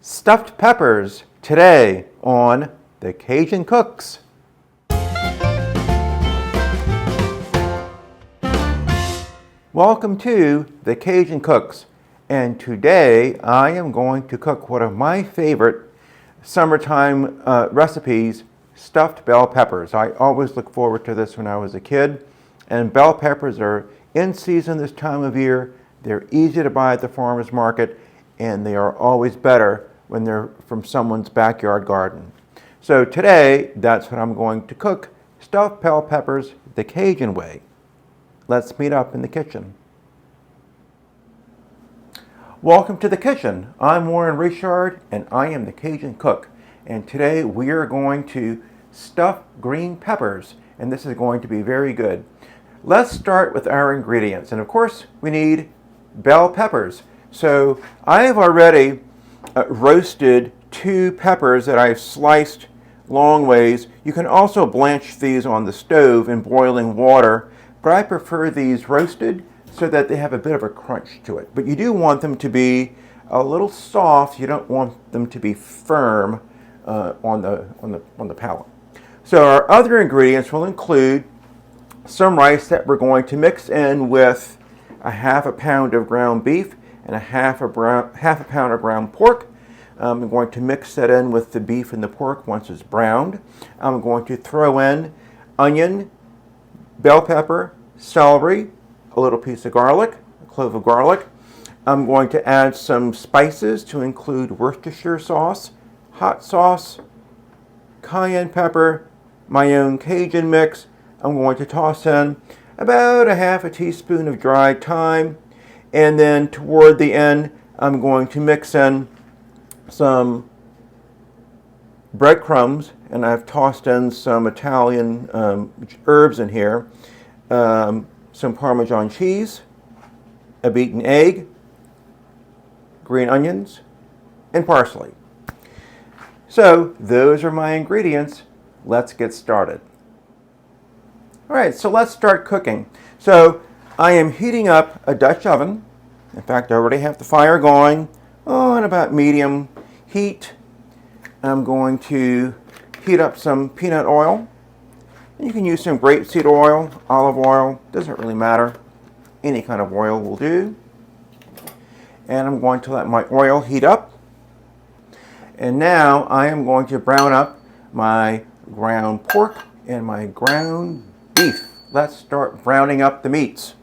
stuffed peppers today on the Cajun Cooks. Welcome to the Cajun Cooks, and today I am going to cook one of my favorite summertime recipes, stuffed bell peppers. I always look forward to this when I was a kid, and bell peppers are in season this time of year. They're easy to buy at the farmer's market, and they are always better when they're from someone's backyard garden. So today, that's what I'm going to cook, stuffed bell peppers the Cajun way. Let's meet up in the kitchen. Welcome to the kitchen. I'm Warren Richard, and I am the Cajun Cook. And today we are going to stuff green peppers, and this is going to be very good. Let's start with our ingredients, and of course we need bell peppers. So I have already roasted 2 peppers that I've sliced long ways. You can also blanch these on the stove in boiling water, but I prefer these roasted so that they have a bit of a crunch to it. But you do want them to be a little soft. You don't want them to be firm on the palate. So our other ingredients will include some rice that we're going to mix in with a half a pound of ground beef and a half a pound of ground pork. I'm going to mix that in with the beef and the pork once it's browned. I'm going to throw in onion, bell pepper, celery, a little piece of garlic, a clove of garlic. I'm going to add some spices to include Worcestershire sauce, hot sauce, cayenne pepper, my own Cajun mix. I'm going to toss in about a half a teaspoon of dried thyme, and then toward the end I'm going to mix in some breadcrumbs, and I've tossed in some Italian herbs in here, some Parmesan cheese, a beaten egg, green onions, and parsley. So those are my ingredients. Let's get started. All right, so let's start cooking. So I am heating up a Dutch oven. In fact, I already have the fire going on about medium heat. I'm going to heat up some peanut oil. You can use some grapeseed oil, olive oil, doesn't really matter. Any kind of oil will do. And I'm going to let my oil heat up. And now I am going to brown up my ground pork and my ground beef. Let's start browning up the meats.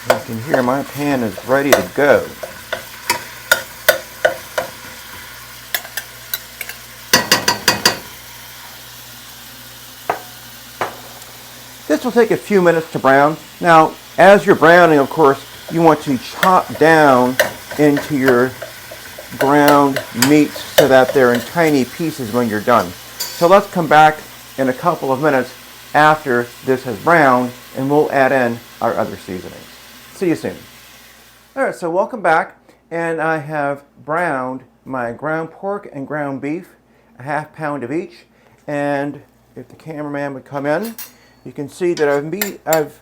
You can hear my pan is ready to go. This will take a few minutes to brown. Now, as you're browning, of course, you want to chop down into your ground meats so that they're in tiny pieces when you're done. So let's come back in a couple of minutes after this has browned, and we'll add in our other seasonings. See you soon. All right, so welcome back, and I have browned my ground pork and ground beef, a half pound of each, and if the cameraman would come in, you can see that I've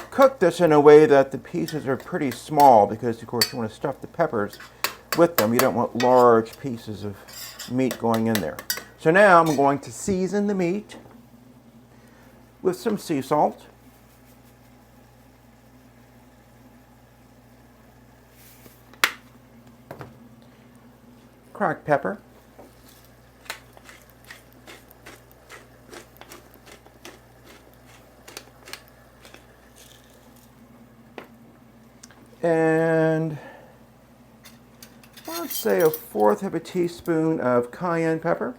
cooked this in a way that the pieces are pretty small because, of course, you want to stuff the peppers with them. You don't want large pieces of meat going in there. So now I'm going to season the meat with some sea salt, cracked pepper, and let's say 1/4 of a teaspoon of cayenne pepper.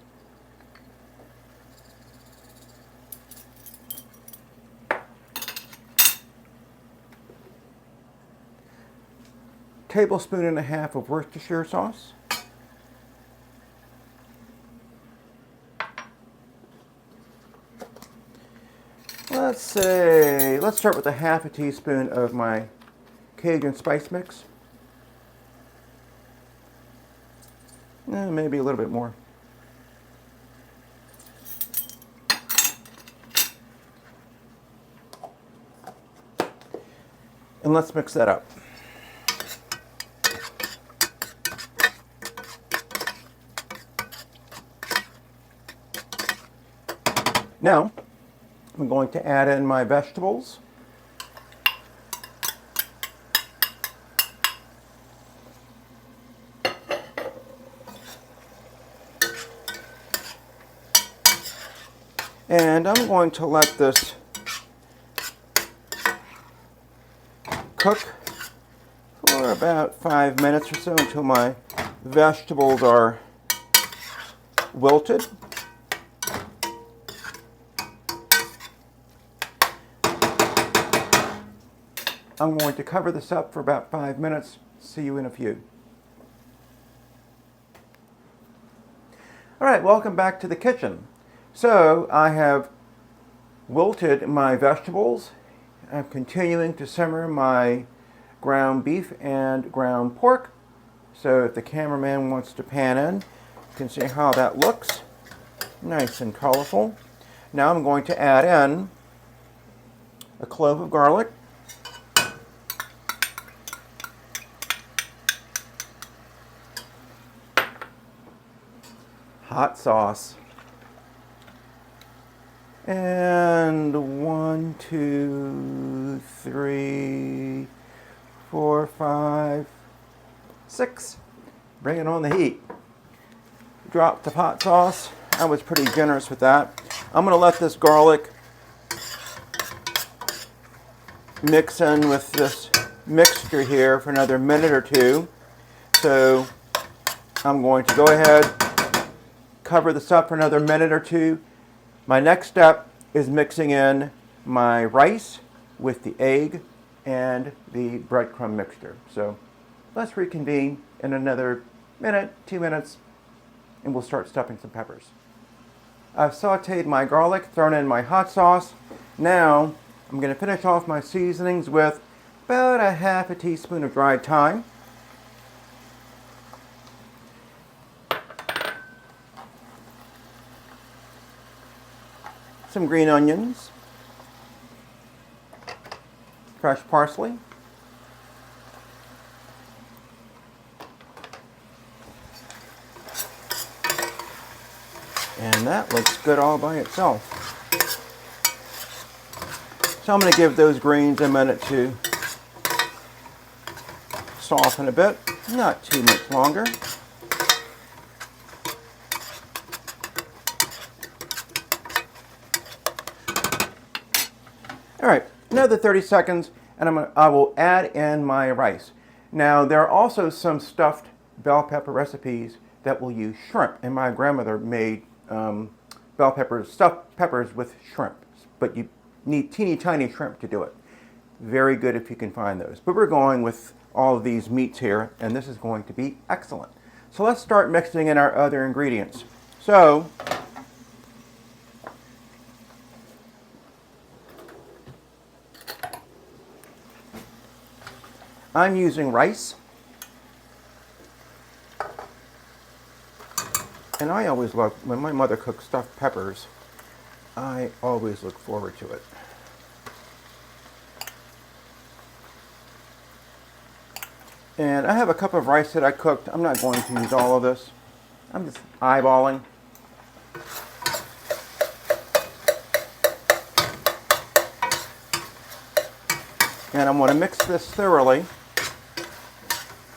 Tablespoon and a half of Worcestershire sauce. Let's start with a half a teaspoon of my Cajun spice mix. Maybe a little bit more. And let's mix that up. Now, I'm going to add in my vegetables. And I'm going to let this cook for about 5 minutes or so until my vegetables are wilted. I'm going to cover this up for about 5 minutes. See you in a few. All right, welcome back to the kitchen. So I have wilted my vegetables. I'm continuing to simmer my ground beef and ground pork. So if the cameraman wants to pan in, you can see how that looks. Nice and colorful. Now I'm going to add in a clove of garlic, hot sauce, and 1, 2, 3, 4, 5, 6. Bring it on the heat. Drop the hot sauce. I was pretty generous with that. I'm going to let this garlic mix in with this mixture here for another minute or two. So I'm going to go ahead, cover this up for another minute or two. My next step is mixing in my rice with the egg and the breadcrumb mixture. So let's reconvene in another minute, 2 minutes, and we'll start stuffing some peppers. I've sauteed my garlic, thrown in my hot sauce. Now I'm going to finish off my seasonings with about a half a teaspoon of dried thyme, some green onions, fresh parsley, and that looks good all by itself. So I'm going to give those greens a minute to soften a bit, not too much longer. All right, another 30 seconds, and I will add in my rice. Now, there are also some stuffed bell pepper recipes that will use shrimp, and my grandmother made bell peppers, stuffed peppers with shrimp, but you need teeny tiny shrimp to do it. Very good if you can find those. But we're going with all of these meats here, and this is going to be excellent. So let's start mixing in our other ingredients. So I'm using rice, and I always love, when my mother cooks stuffed peppers, I always look forward to it. And I have a cup of rice that I cooked. I'm not going to use all of this. I'm just eyeballing. And I'm going to mix this thoroughly,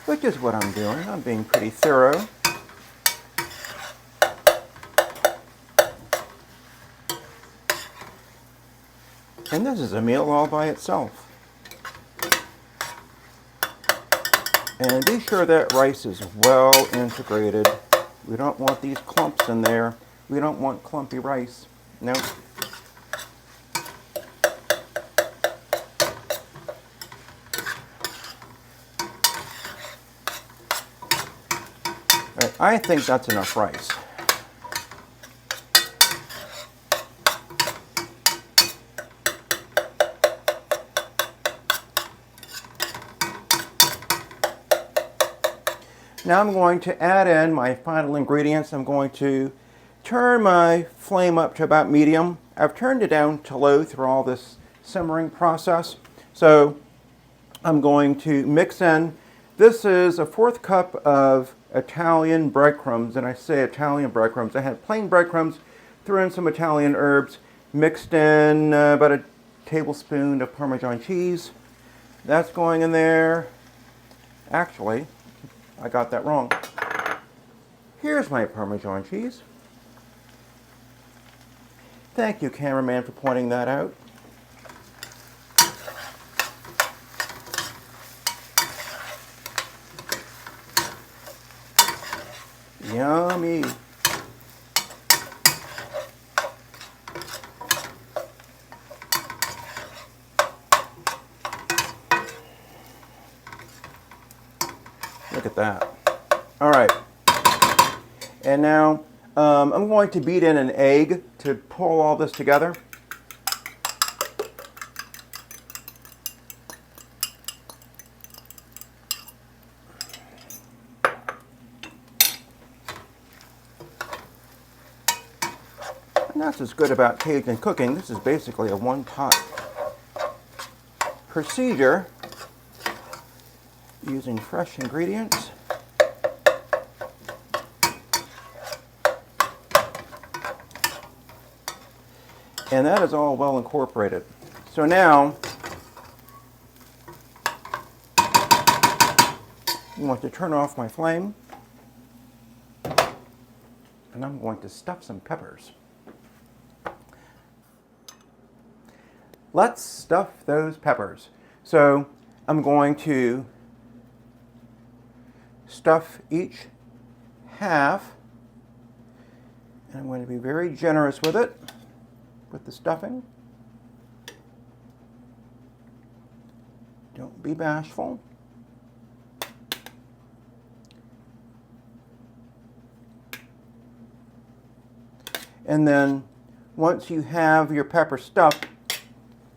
which is what I'm doing. I'm being pretty thorough. And this is a meal all by itself. And be sure that rice is well integrated. We don't want these clumps in there. We don't want clumpy rice. No. Right, I think that's enough rice. Now I'm going to add in my final ingredients. I'm going to turn my flame up to about medium. I've turned it down to low through all this simmering process. So I'm going to mix in, this is a 1/4 cup of Italian breadcrumbs, and I say Italian breadcrumbs. I had plain breadcrumbs, threw in some Italian herbs, Mixed in about a tablespoon of Parmesan cheese. That's going in there. Actually, I got that wrong. Here's my Parmesan cheese. Thank you, cameraman, for pointing that out. Yummy. Look at that. All right. And now I'm going to beat in an egg to pull all this together. And that's what's good about Cajun cooking. This is basically a one-pot procedure using fresh ingredients. And that is all well incorporated. So now, I'm going to turn off my flame, and I'm going to stuff some peppers. Let's stuff those peppers. So I'm going to stuff each half, and I'm going to be very generous with it, with the stuffing. Don't be bashful. And then once you have your pepper stuffed,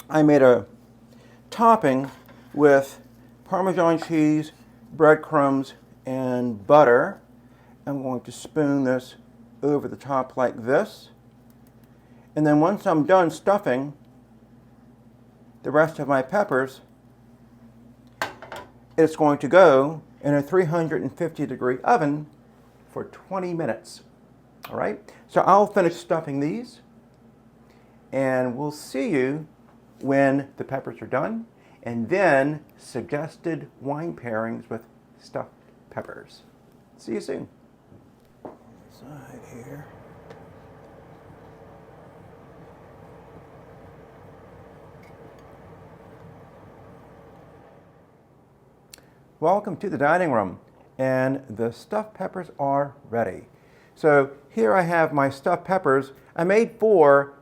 I made a topping with Parmesan cheese, breadcrumbs, and butter. I'm going to spoon this over the top like this. And then once I'm done stuffing the rest of my peppers, it's going to go in a 350-degree oven for 20 minutes. All right, so I'll finish stuffing these, and we'll see you when the peppers are done, and then suggested wine pairings with stuffed peppers. See you soon. Side here. Welcome to the dining room, and the stuffed peppers are ready. So here I have my stuffed peppers. I made 4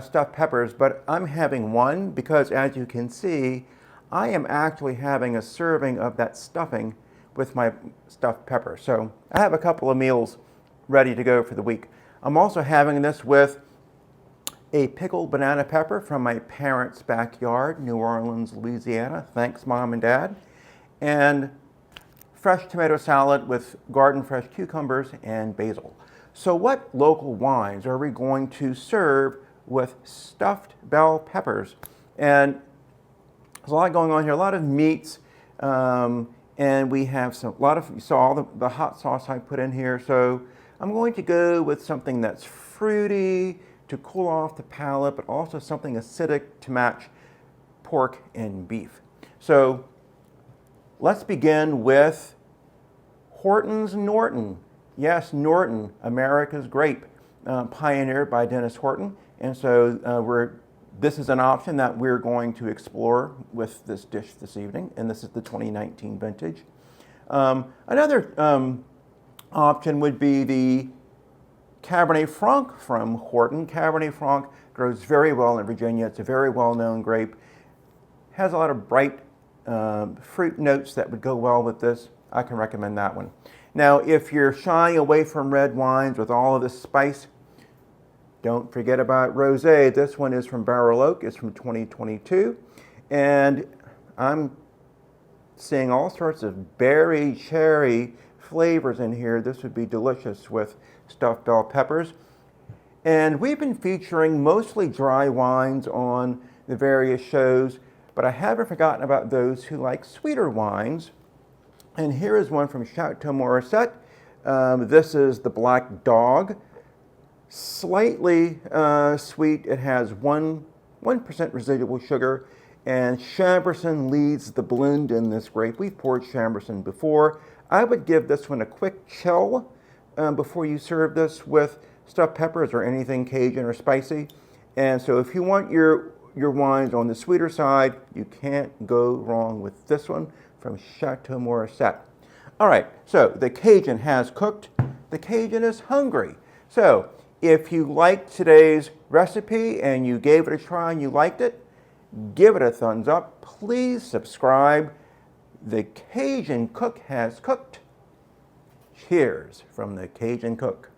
stuffed peppers, but I'm having 1 because, as you can see, I am actually having a serving of that stuffing with my stuffed pepper. So I have a couple of meals ready to go for the week. I'm also having this with a pickled banana pepper from my parents' backyard, New Orleans, Louisiana. Thanks, Mom and Dad. And fresh tomato salad with garden fresh cucumbers and basil. So what local wines are we going to serve with stuffed bell peppers? And there's a lot going on here, a lot of meats, and we have a lot of, you saw all the hot sauce I put in here. So I'm going to go with something that's fruity to cool off the palate, but also something acidic to match pork and beef. So let's begin with Horton's Norton. Yes, Norton, America's grape, pioneered by Dennis Horton. And so this is an option that we're going to explore with this dish this evening, and this is the 2019 vintage. Another option would be the Cabernet Franc from Horton. Cabernet Franc grows very well in Virginia. It's a very well-known grape. Has a lot of bright fruit notes that would go well with this. I can recommend that one. Now, if you're shying away from red wines with all of this spice, don't forget about rosé. This one is from Barrel Oak. It's from 2022. And I'm seeing all sorts of berry, cherry flavors in here. This would be delicious with stuffed bell peppers. And we've been featuring mostly dry wines on the various shows, but I haven't forgotten about those who like sweeter wines. And here is one from Chateau Morisset. This is the Black Dog. Slightly sweet. It has 1% residual sugar, and Chambourcin leads the blend in this grape. We've poured Chambourcin before. I would give this one a quick chill before you serve this with stuffed peppers or anything Cajun or spicy. And so if you want your wines on the sweeter side, you can't go wrong with this one from Chateau Morissette. All right, so the Cajun has cooked. The Cajun is hungry. So if you liked today's recipe and you gave it a try and you liked it, give it a thumbs up. Please subscribe. The Cajun Cook has cooked. Cheers from the Cajun Cook.